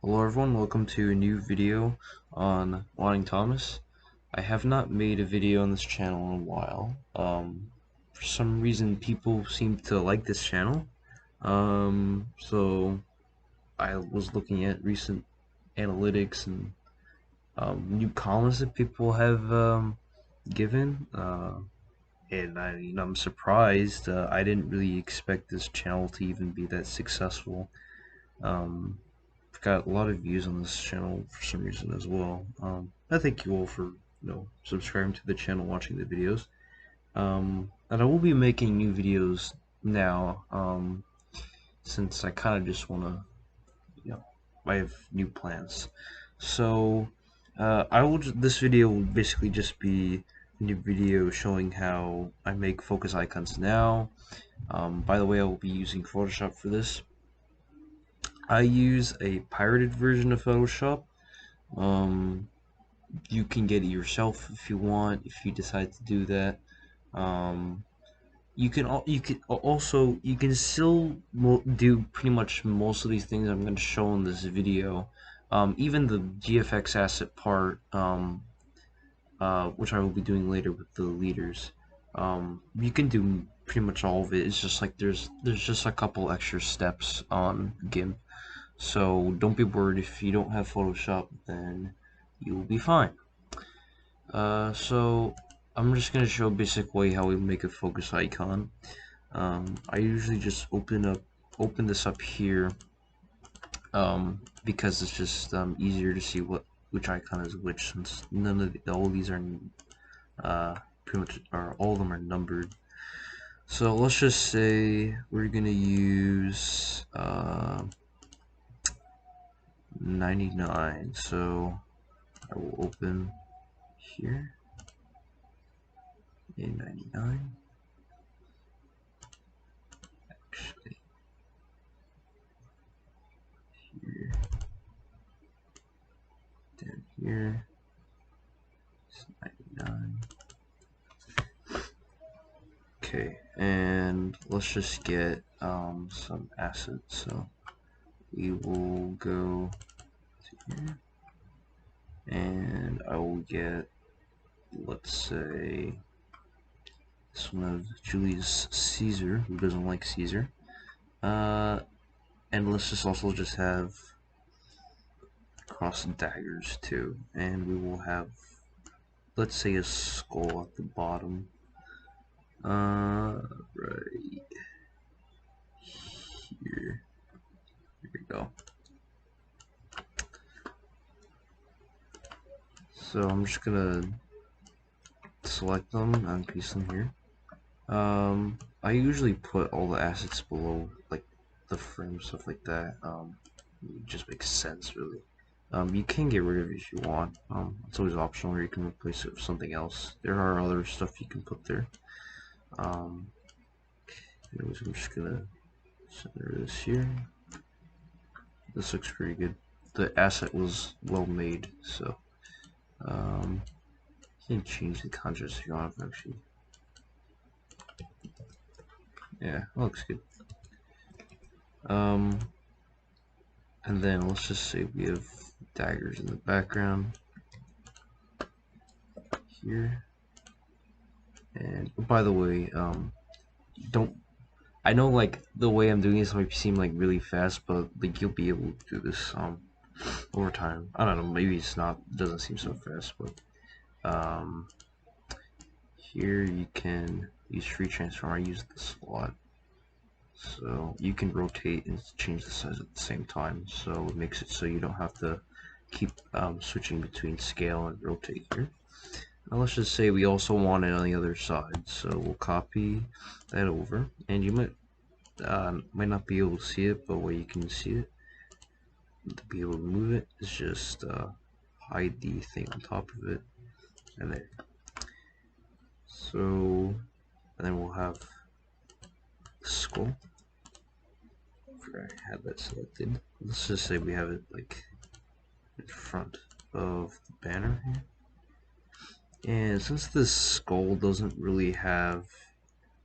Hello everyone, welcome to a new video on Wanting Thomas. I have not made a video on this channel in a while. For some reason people seem to like this channel. So I was looking at recent analytics and new comments that people have given. And I'm surprised. I didn't really expect this channel to even be that successful. Um, I've got a lot of views on this channel for some reason as well. I thank you all for subscribing to the channel, watching the videos. And I will be making new videos now. Since I kind of just want to, you know, I have new plans. So this video will basically just be a new video showing how I make focus icons now. By the way, I will be using Photoshop for this. I use a pirated version of Photoshop. Um, you can get it yourself if you want, if you decide to do that. Um, you can still do pretty much most of these things I'm going to show in this video. Even the GFX asset part, which I will be doing later with the leaders. You can do pretty much all of it. It's just like there's just a couple extra steps on GIMP. So don't be worried if you don't have Photoshop, then you will be fine. So I'm just gonna show a basic way how we make a focus icon. I usually just open this up here, because it's just easier to see which icon is which, since all these are pretty much, or all of them are numbered. So let's just say we're gonna use 99. So I will open here in 99. Actually, here, down here, it's 99. Okay, and let's just get some assets. So we will go to here, and I will get, let's say, this one of Julius Caesar, who doesn't like Caesar. And let's just also just have cross daggers too, and we will have, let's say, a skull at the bottom. Right here. Here we go. So I'm just gonna select them and paste them here. I usually put all the assets below, like the frame, stuff like that. It just makes sense, really. You can get rid of it if you want. It's always optional, or you can replace it with something else. There are other stuff you can put there. Anyways, I'm just gonna center this here. This looks pretty good. The asset was well made, so you can change the contrast if you want, actually. Yeah, that looks good. And then let's just say we have daggers in the background here. And by the way, don't, I know like the way I'm doing this might seem like really fast, but like you'll be able to do this over time. I don't know, maybe it's not, doesn't seem so fast, but here you can use free transform. I use this a lot. So you can rotate and change the size at the same time, so it makes it so you don't have to keep switching between scale and rotate here. Now let's just say we also want it on the other side, so we'll copy that over, and you might not be able to see it, but where you can see it, to be able to move it, is just hide the thing on top of it, and there. So, and then we'll have the skull. I had that selected. Let's just say we have it like in front of the banner here. And since this skull doesn't really have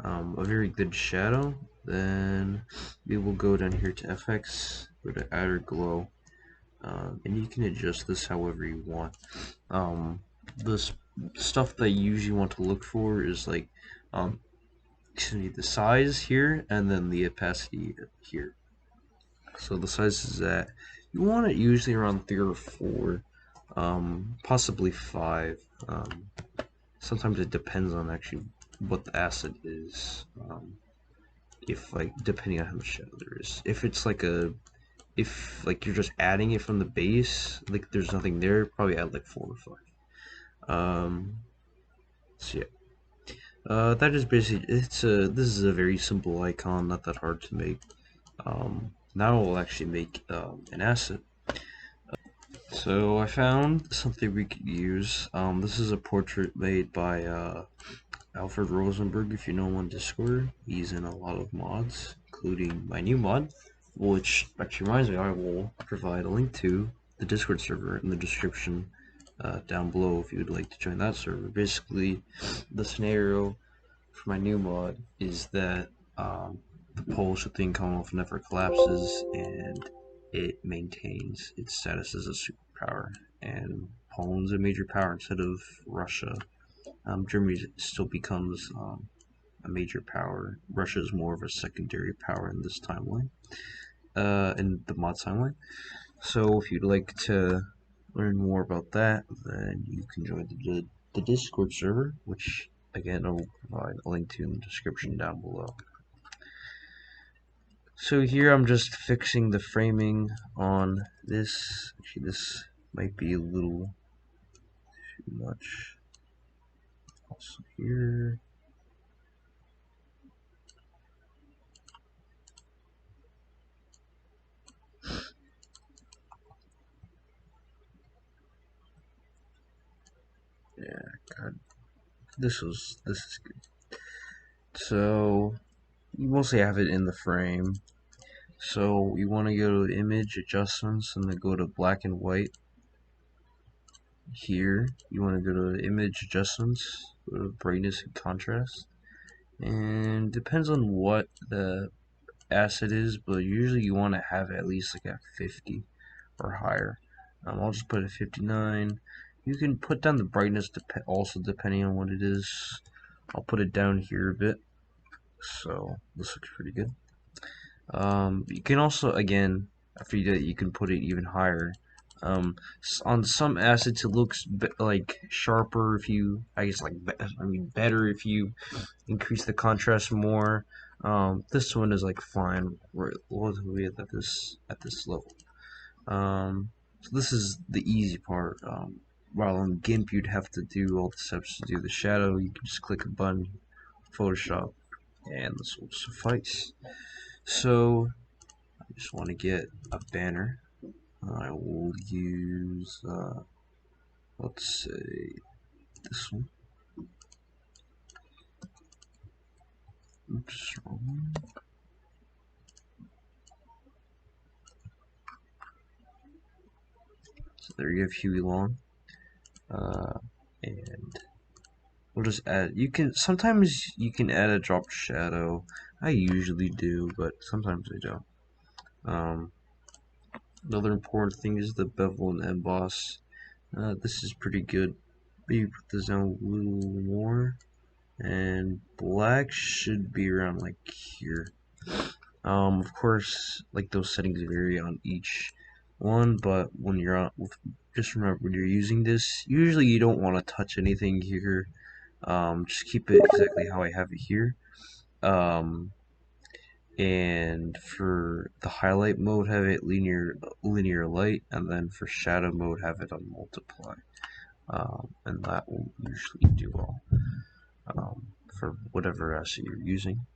a very good shadow, then we will go down here to FX, go to Outer Glow, and you can adjust this however you want. The stuff that you usually want to look for is like, um, excuse me, the size here and then the opacity here. So the size is that you want it usually around 3 or 4, possibly 5. Sometimes it depends on actually what the acid is. If like depending on how much shadow there is. If like you're just adding it from the base, like there's nothing there, probably add like 4 or 5. So yeah. That is basically this is a very simple icon, not that hard to make. Now we'll actually make an asset. So I found something we could use. This is a portrait made by Alfred Rosenberg, if you know him on Discord. He's in a lot of mods, including my new mod, which actually reminds me, I will provide a link to the Discord server in the description down below if you would like to join that server. Basically, the scenario for my new mod is that the Polish Lithuanian Commonwealth never collapses and it maintains its status as a superpower. And Poland's a major power instead of Russia. Germany still becomes a major power. Russia is more of a secondary power in this timeline, in the mod timeline. So if you'd like to learn more about that, then you can join the Discord server, which again I will provide a link to in the description down below. So here I'm just fixing the framing on this. Actually, this might be a little too much. Also here. Yeah, God. This is good. So you mostly have it in the frame. So you want to go to image adjustments and then go to black and white. Here you want to go to image adjustments, go to brightness and contrast, and depends on what the asset is, but usually you want to have at least like at 50 or higher. I'll just put it at 59. You can put down the brightness also depending on what it is. I'll put it down here a bit. So this looks pretty good. You can also, again, after you do it, you can put it even higher. On some assets, it looks like sharper if you, I guess, better if you increase the contrast more. This one is like fine. We're at this level. So this is the easy part. While on GIMP, you'd have to do all the steps to do the shadow. You can just click a button, Photoshop, and this will suffice. So I just want to get a banner. I will use, let's say, this one. Oops, wrong. So there you have Huey Long. And we'll just add, sometimes you can add a drop shadow. I usually do, but sometimes I don't. Another important thing is the bevel and emboss. This is pretty good. Maybe put this down a little more. And black should be around like here. Of course, like those settings vary on each one, but when you're on, just remember when you're using this, usually you don't want to touch anything here. Just keep it exactly how I have it here. And for the highlight mode, have it linear light, and then for shadow mode, have it on multiply. And that will usually do well for whatever asset you're using.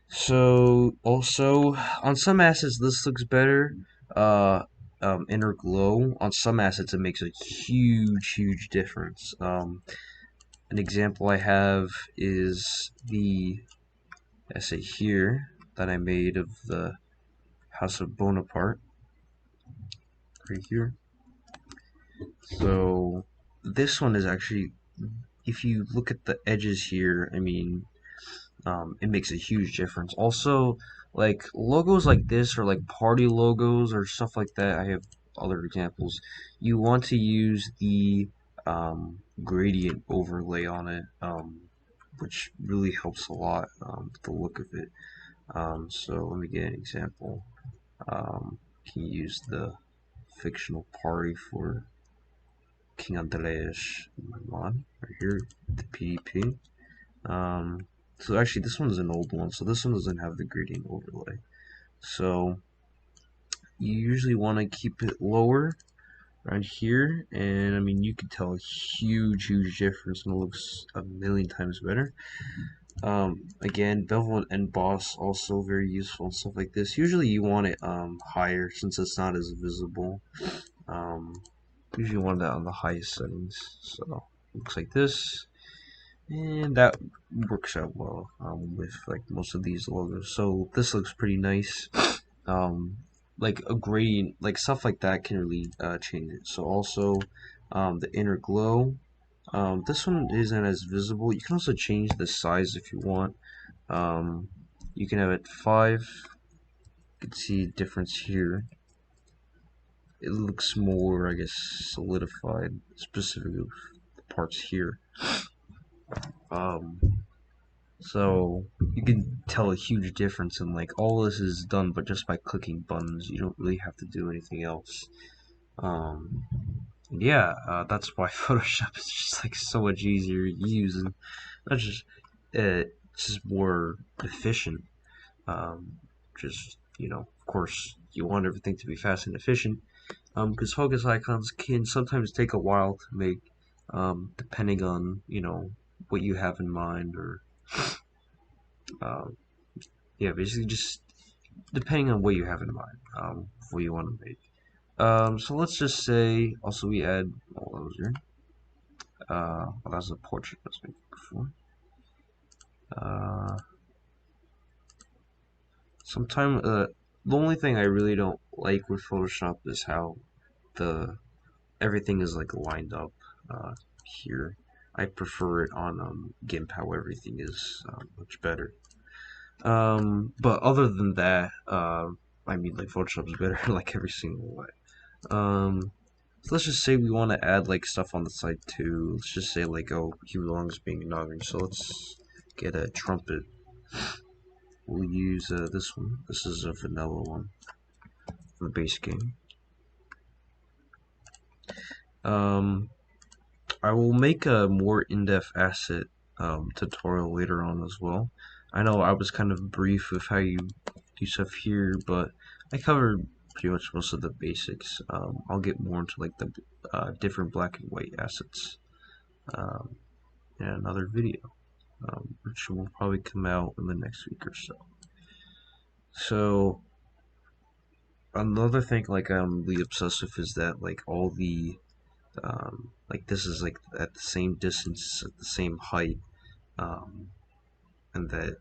So also on some assets this looks better. Inner glow on some assets it makes a huge difference. An example I have is the essay here that I made of the House of Bonaparte right here. So this one is actually, if you look at the edges here, I mean, it makes a huge difference. Also, like logos like this or like party logos or stuff like that, I have other examples, you want to use the gradient overlay on it, which really helps a lot with the look of it. So let me get an example. Can use the fictional party for King Andreas mod right here, the PvP. So actually, this one's an old one, so this one doesn't have the gradient overlay. So you usually want to keep it lower right here, and I mean you can tell a huge difference, and it looks a million times better. Again, bevel and end boss also very useful and stuff like this. Usually you want it higher since it's not as visible. Um, Usually want that on the highest settings. So looks like this, and that works out well with like most of these logos. So this looks pretty nice. Um, like a gradient, like stuff like that can really change it. So also the inner glow. This one isn't as visible. You can also change the size if you want. Um, you can have it 5. You can see the difference here. It looks more, I guess, solidified, specifically the parts here. Um, so you can tell a huge difference, and like all this is done, but just by clicking buttons. You don't really have to do anything else. Um, yeah, that's why Photoshop is just like so much easier to use, and not just it's just more efficient. Just of course, you want everything to be fast and efficient. Because focus icons can sometimes take a while to make, depending on what you have in mind, or um, yeah, basically just depending on what you have in mind, what you want to make. So let's just say also we add those here. Well, that's a portrait I was making before. Uh, Sometimes the only thing I really don't like with Photoshop is how the everything is like lined up here. I prefer it on GIMP how everything is much better. But other than that, I mean like Photoshop's better like every single way. So let's just say we want to add like stuff on the side too. Let's just say like, oh, he belongs being inaugurated. So let's get a trumpet. We'll use this one. This is a vanilla one for the base game. Um, I will make a more in-depth asset tutorial later on as well. I know I was kind of brief with how you do stuff here, but I covered pretty much most of the basics. I'll get more into like the different black and white assets um, in another video, which will probably come out in the next week or so. So another thing like I'm really obsessed with is that like all the like this is like at the same distance, at the same height, um, and that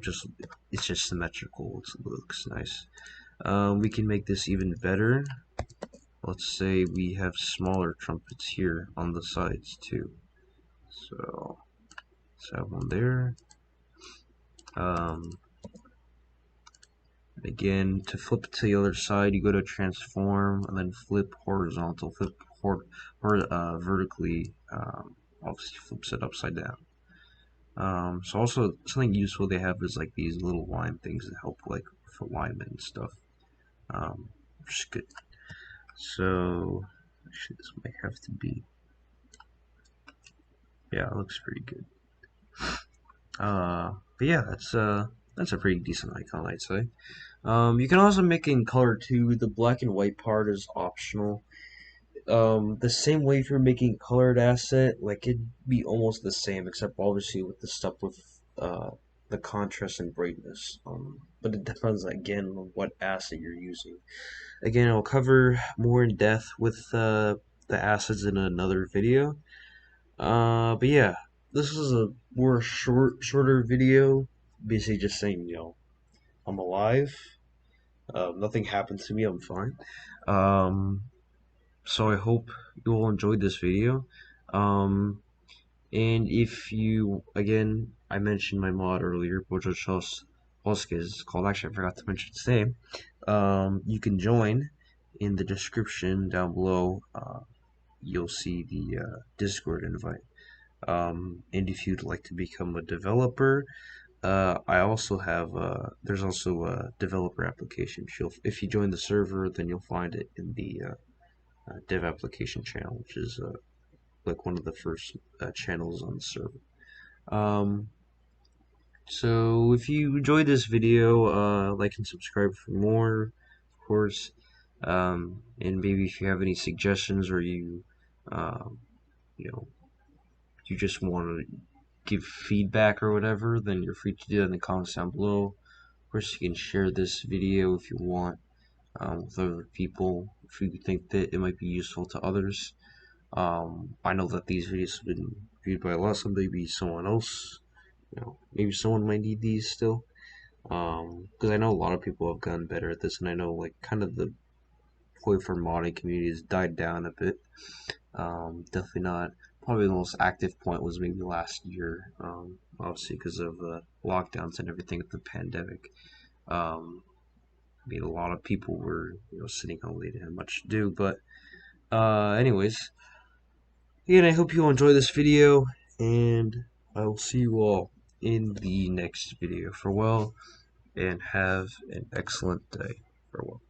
just it's just symmetrical. It looks nice. We can make this even better. Let's say we have smaller trumpets here on the sides too. So let's have one there. Again, to flip it to the other side, you go to transform and then flip horizontal. Flip vertically. Obviously flips it upside down. So also something useful they have is like these little line things that help like with alignment and stuff. Which is good. So actually this might have to be, yeah, it looks pretty good. But yeah, that's a pretty decent icon, I'd say. You can also make it in color too. The black and white part is optional. The same way if you're making colored asset, like it'd be almost the same, except obviously with the stuff with the contrast and brightness. But it depends again on what asset you're using. Again, I'll cover more in depth with the assets in another video. But yeah, this is a more shorter video, basically just saying, I'm alive. Nothing happened to me. I'm fine. Um, so I hope you all enjoyed this video. And if you, again, I mentioned my mod earlier, Bojochos Vasquez, called, actually I forgot to mention his name. You can join, in the description down below, you'll see the Discord invite. And if you'd like to become a developer, I also have there's also a developer application. If you join the server, then you'll find it in the dev application channel, which is like one of the first channels on the server. Um, so if you enjoyed this video, like and subscribe for more, of course. And maybe if you have any suggestions or um, you know, you just want to give feedback or whatever, then you're free to do that in the comments down below. Of course, you can share this video if you want with other people if you think that it might be useful to others. I know that these videos have been viewed by a lot, so maybe someone else, maybe someone might need these still. Because I know a lot of people have gotten better at this, and I know like kind of the Hoi4 modding community has died down a bit. Definitely not. Probably the most active point was maybe last year, obviously because of the lockdowns and everything with the pandemic. I mean, a lot of people were, sitting home. They didn't have much to do. But, anyways, again, I hope you all enjoy this video, and I will see you all in the next video. Farewell, and have an excellent day. Farewell.